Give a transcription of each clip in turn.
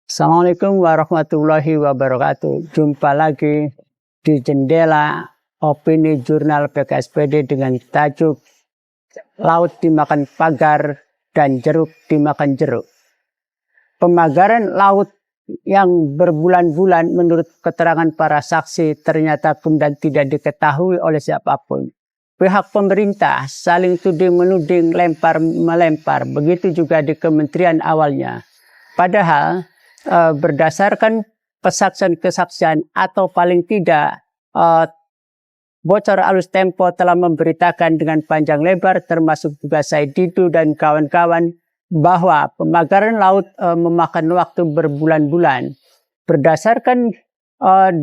Assalamualaikum warahmatullahi wabarakatuh. Jumpa lagi di jendela opini jurnal PKSPD dengan tajuk Laut dimakan pagar dan jeruk dimakan jeruk. Pemagaran laut yang berbulan-bulan menurut keterangan para saksi ternyata kemudian tidak diketahui oleh siapapun. Pihak pemerintah saling tuding-menuding, lempar-melempar. Begitu juga di kementerian awalnya. Padahal berdasarkan kesaksian atau paling tidak Bocor Alus Tempo telah memberitakan dengan panjang lebar termasuk juga Said Didu dan kawan-kawan bahwa pemagaran laut memakan waktu berbulan-bulan. Berdasarkan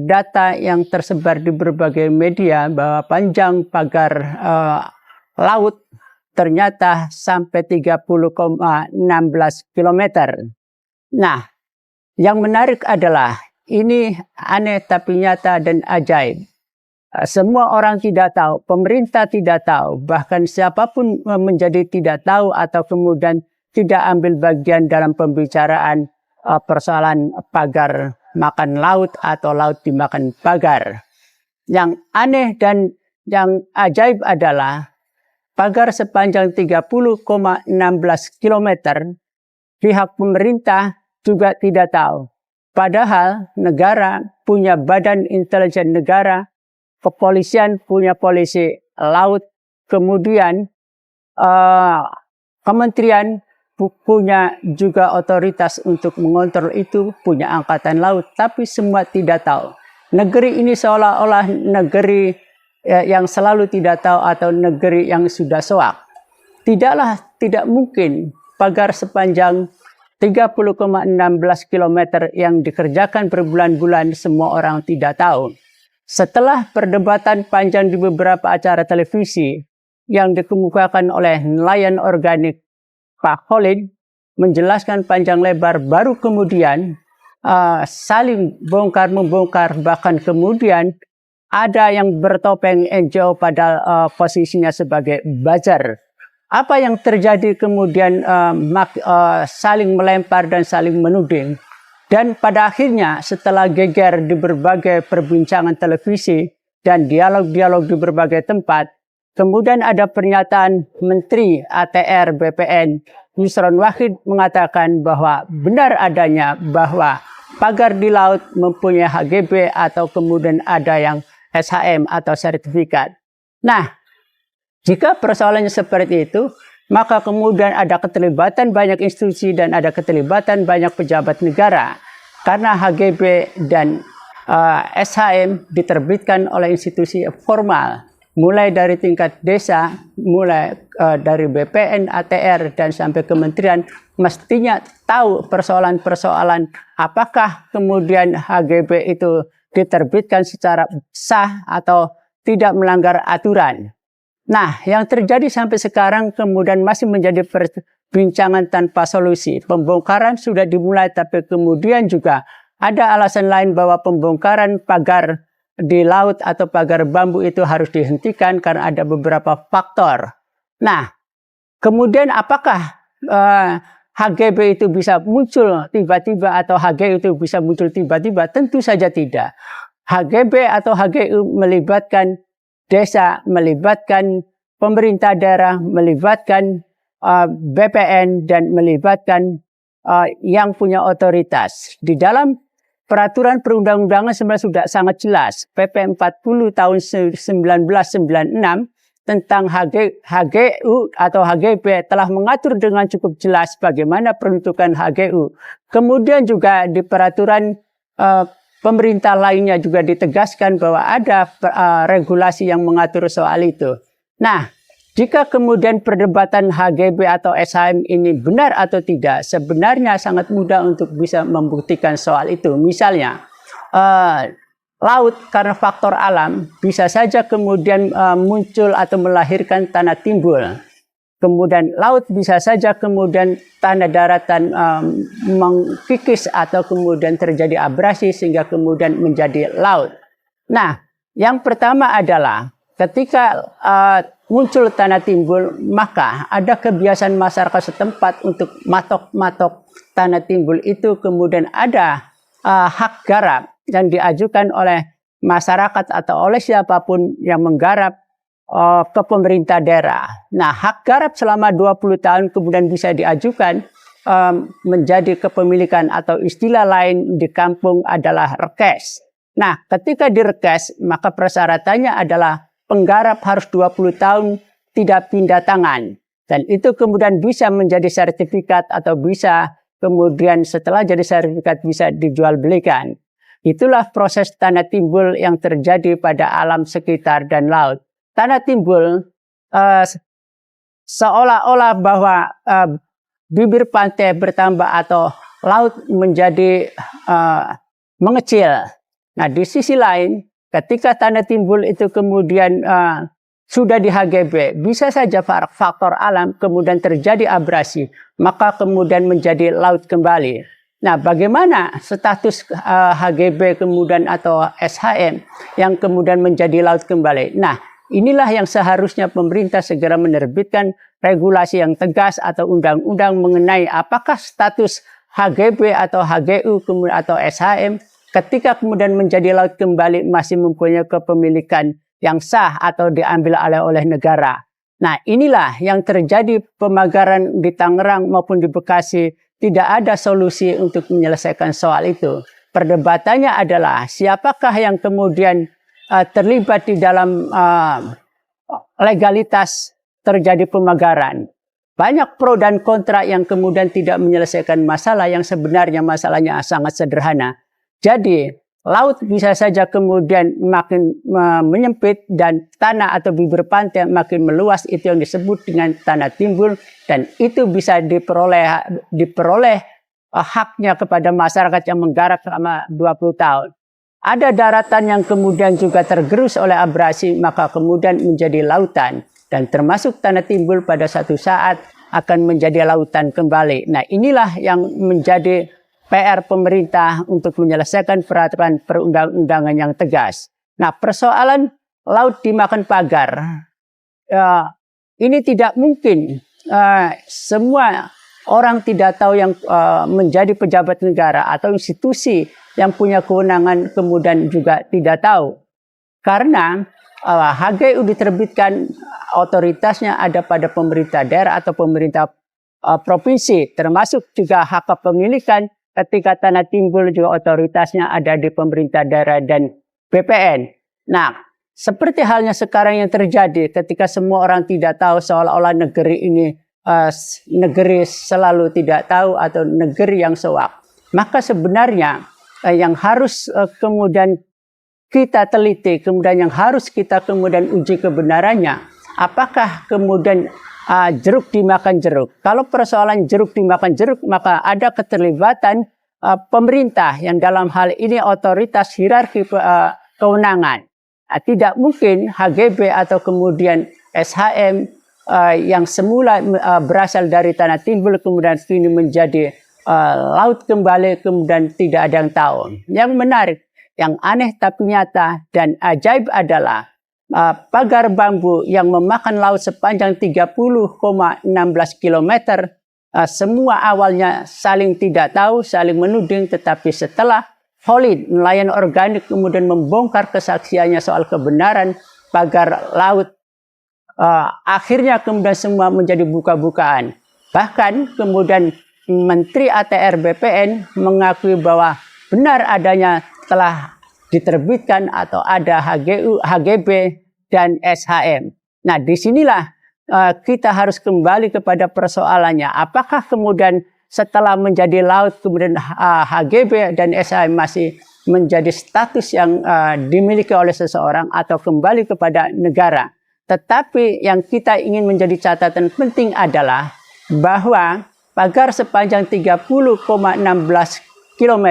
data yang tersebar di berbagai media bahwa panjang pagar laut ternyata sampai 30,16 km. Nah, yang menarik adalah ini aneh tapi nyata dan ajaib. Semua orang tidak tahu, pemerintah tidak tahu, bahkan siapapun menjadi tidak tahu atau kemudian tidak ambil bagian dalam pembicaraan persoalan pagar makan laut atau laut dimakan pagar. Yang aneh dan yang ajaib adalah pagar sepanjang 30,16 km pihak pemerintah juga tidak tahu. Padahal negara punya badan intelijen negara, kepolisian punya polisi laut, kemudian kementerian punya juga otoritas untuk mengontrol itu, punya angkatan laut, tapi semua tidak tahu. Negeri ini seolah-olah negeri yang selalu tidak tahu atau negeri yang sudah soak. Tidak mungkin pagar sepanjang 30,16 km yang dikerjakan berbulan-bulan semua orang tidak tahu. Setelah perdebatan panjang di beberapa acara televisi yang dikemukakan oleh nelayan organik Pak Khalid menjelaskan panjang lebar, baru kemudian saling bongkar-membongkar, bahkan kemudian ada yang bertopeng NGO pada posisinya sebagai buzzer. Apa yang terjadi kemudian saling melempar dan saling menuding. Dan pada akhirnya setelah geger di berbagai perbincangan televisi dan dialog-dialog di berbagai tempat, kemudian ada pernyataan Menteri ATR BPN Nusron Wahid mengatakan bahwa benar adanya bahwa pagar di laut mempunyai HGB atau kemudian ada yang SHM atau sertifikat. Nah, jika persoalannya seperti itu, maka kemudian ada keterlibatan banyak institusi dan ada keterlibatan banyak pejabat negara. Karena HGB dan SHM diterbitkan oleh institusi formal, mulai dari tingkat desa, mulai dari BPN, ATR, dan sampai kementerian, mestinya tahu persoalan-persoalan apakah kemudian HGB itu diterbitkan secara sah atau tidak melanggar aturan. Nah, yang terjadi sampai sekarang kemudian masih menjadi perbincangan tanpa solusi. Pembongkaran sudah dimulai, tapi kemudian juga ada alasan lain bahwa pembongkaran pagar di laut atau pagar bambu itu harus dihentikan karena ada beberapa faktor. Nah, kemudian apakah HGB itu bisa muncul tiba-tiba atau HGU itu bisa muncul tiba-tiba? Tentu saja tidak. HGB atau HGU melibatkan desa, melibatkan pemerintah daerah, melibatkan BPN, dan melibatkan yang punya otoritas. Di dalam peraturan perundang-undangan sebenarnya sudah sangat jelas. PP 40 tahun 1996 tentang HGU atau HGB telah mengatur dengan cukup jelas bagaimana peruntukan HGU. Kemudian juga di peraturan pemerintah lainnya juga ditegaskan bahwa ada regulasi yang mengatur soal itu. Nah, jika kemudian perdebatan HGB atau SHM ini benar atau tidak, sebenarnya sangat mudah untuk bisa membuktikan soal itu. Misalnya, laut karena faktor alam bisa saja kemudian muncul atau melahirkan tanah timbul. Kemudian laut bisa saja kemudian tanah daratan mengkikis atau kemudian terjadi abrasi sehingga kemudian menjadi laut. Nah, yang pertama adalah ketika muncul tanah timbul, maka ada kebiasaan masyarakat setempat untuk matok-matok tanah timbul itu kemudian ada hak garap yang diajukan oleh masyarakat atau oleh siapapun yang menggarap ke pemerintah daerah. Nah, hak garap selama 20 tahun kemudian bisa diajukan menjadi kepemilikan atau istilah lain di kampung adalah rekes. Nah, ketika direkes, maka persyaratannya adalah penggarap harus 20 tahun tidak pindah tangan. Dan itu kemudian bisa menjadi sertifikat atau bisa kemudian setelah jadi sertifikat bisa dijual belikan. Itulah proses tanah timbul yang terjadi pada alam sekitar dan laut. Tanah timbul seolah-olah bahwa bibir pantai bertambah atau laut menjadi mengecil. Nah, di sisi lain, ketika tanah timbul itu kemudian sudah di HGB, bisa saja faktor alam kemudian terjadi abrasi, maka kemudian menjadi laut kembali. Nah, bagaimana status HGB kemudian atau SHM yang kemudian menjadi laut kembali? Nah, inilah yang seharusnya pemerintah segera menerbitkan regulasi yang tegas atau undang-undang mengenai apakah status HGB atau HGU atau SHM ketika kemudian menjadi laut kembali masih mempunyai kepemilikan yang sah atau diambil oleh negara. Nah, inilah yang terjadi pemagaran di Tangerang maupun di Bekasi. Tidak ada solusi untuk menyelesaikan soal itu. Perdebatannya adalah siapakah yang kemudian terlibat di dalam legalitas terjadi pemagaran. Banyak pro dan kontra yang kemudian tidak menyelesaikan masalah yang sebenarnya masalahnya sangat sederhana. Jadi, laut bisa saja kemudian makin menyempit dan tanah atau bibir pantai makin meluas, itu yang disebut dengan tanah timbul, dan itu bisa diperoleh haknya kepada masyarakat yang menggarap selama 20 tahun. Ada daratan yang kemudian juga tergerus oleh abrasi, maka kemudian menjadi lautan. Dan termasuk tanah timbul pada satu saat akan menjadi lautan kembali. Nah, inilah yang menjadi PR pemerintah untuk menyelesaikan peraturan perundang-undangan yang tegas. Nah, persoalan laut dimakan pagar, ini tidak mungkin. Semua orang tidak tahu yang menjadi pejabat negara atau institusi yang punya kewenangan kemudian juga tidak tahu. Karena HGU diterbitkan, otoritasnya ada pada pemerintah daerah atau pemerintah provinsi, termasuk juga hak kepemilikan ketika tanah timbul juga otoritasnya ada di pemerintah daerah dan BPN. Nah, seperti halnya sekarang yang terjadi ketika semua orang tidak tahu seolah-olah negeri ini negeri selalu tidak tahu atau negeri yang sewak. Maka sebenarnya yang harus kemudian kita teliti, kemudian yang harus kita kemudian uji kebenarannya, apakah kemudian jeruk dimakan jeruk. Kalau persoalan jeruk dimakan jeruk, maka ada keterlibatan pemerintah yang dalam hal ini otoritas hierarki kewenangan. Tidak mungkin HGB atau kemudian SHM yang semula berasal dari tanah timbul kemudian kini menjadi laut kembali, kemudian tidak ada yang tahu. Yang menarik, yang aneh tapi nyata dan ajaib adalah pagar bambu yang memakan laut sepanjang 30,16 km. Semua awalnya saling tidak tahu, saling menuding, tetapi setelah Holid, nelayan organik, kemudian membongkar kesaksiannya soal kebenaran pagar laut, akhirnya kemudian semua menjadi buka-bukaan. Bahkan kemudian Menteri ATR BPN mengakui bahwa benar adanya telah diterbitkan atau ada HGU, HGB, dan SHM. Nah, disinilah kita harus kembali kepada persoalannya. Apakah kemudian setelah menjadi laut, kemudian HGB dan SHM masih menjadi status yang dimiliki oleh seseorang atau kembali kepada negara? Tetapi yang kita ingin menjadi catatan penting adalah bahwa pagar sepanjang 30,16 km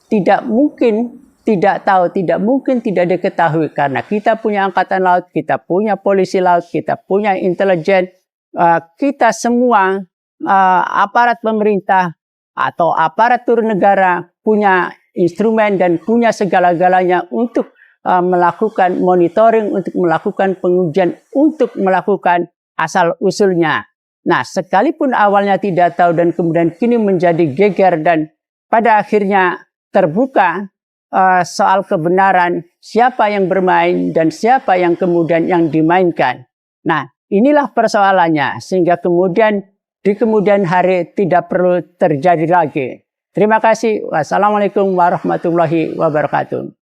tidak mungkin tidak tahu, tidak mungkin tidak diketahui. Karena kita punya angkatan laut, kita punya polisi laut, kita punya intelijen, kita semua aparat pemerintah atau aparatur negara punya instrumen dan punya segala-galanya untuk melakukan monitoring, untuk melakukan pengujian, untuk melakukan asal-usulnya. Nah, sekalipun awalnya tidak tahu dan kemudian kini menjadi geger dan pada akhirnya terbuka soal kebenaran siapa yang bermain dan siapa yang kemudian yang dimainkan. Nah, inilah persoalannya sehingga kemudian di kemudian hari tidak perlu terjadi lagi. Terima kasih. Wassalamualaikum warahmatullahi wabarakatuh.